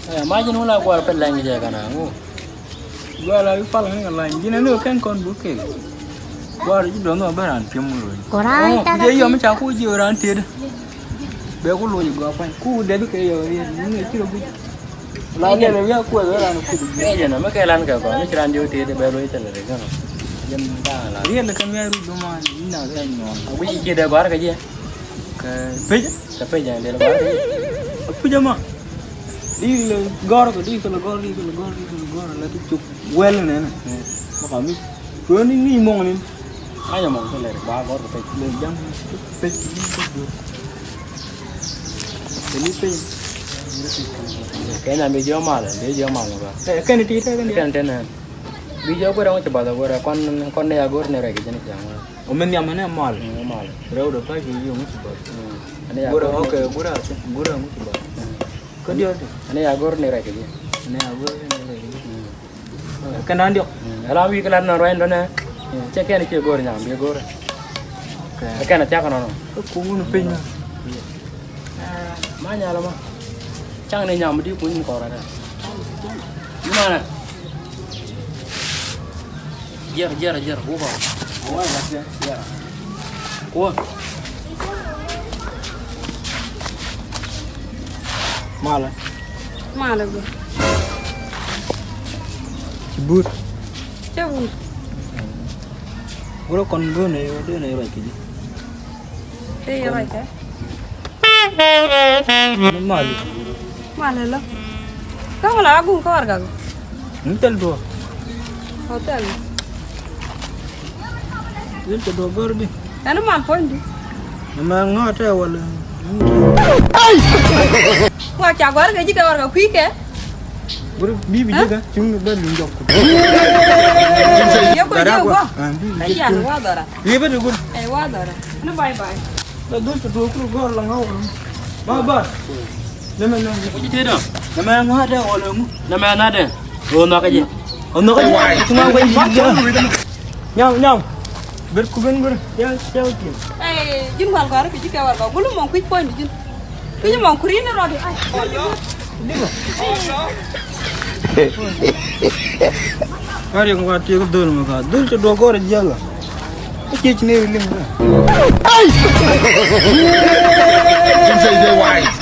Imagine wala ko pa lang je kana ngo. Gua la pal ngan la jina no kan kon buke. Gua ri do no baran pimulo. Korai ta Je yo ma cha ku ji ran te. Be ku lo gua pa ku de ke yo ni ki ro bu. La ne le ya ku ran ku Ni je na ma ke lan ka ko ni chiran dio te be lo ite le kana. Jem da la. ri le kam ya ru do ma ina ga nyon. Aku ji de bar ka je. Ka pe Ka pe je de bar. pu jama. Di le gor ko di ko le gor la ki chuk wel ne na. Ma ka mi ko ni mong ni. Ayo mong ko le ba gor ka pe. Le jang pe ni pe. Kaya na medyo mal ka. Kan ti ta kan Kan ten. Video ko ra coba da gora kon ne agor ne ra ke jeni yang. o men ya mana mal Mal. rau da pa ki yo mu ba Ane ya gura okay gura mu ba ko dia de ane agor ne ra ke je. ne abu kan andio Ala wi kala na ro endo ne. Che ke ne ke gor nyam bi gor. Ka na cha kana no. ko mu pe na Ma nya la ma. Chang ne nyam di kun ko ra da. Gimana? Jar. Uba. wa la ya Ko. mala Mana gue? cibur Coba. gura kon do ne yo de ne ra ki Iya right ya. mal Mana lo? Kamu lagu kau warga gue? ntel do Hotel. ntel do gor di Anu mal poin di. ma ngata wala Wah cagar gaji kau warga quick ya? gura bi bi ga chung da lu jok ko Ya kau jauh gua. Iya, bi wah dora. bi be gura Wah dora. Nu bye bye. da do to do ko gor la ngaw ba le men Ko ji te do. na ma ngata wala mu Na ma na de. O na ka je. ono ka cuma ko nyam ber ku ben gura ya ki Jun mal kau gaji kau warga. Belum mau quick point jun. Kau mau kurin rodi. Kari ko ti ko dul ma ka dul to do gor jalla ki ci ne lim Say they white.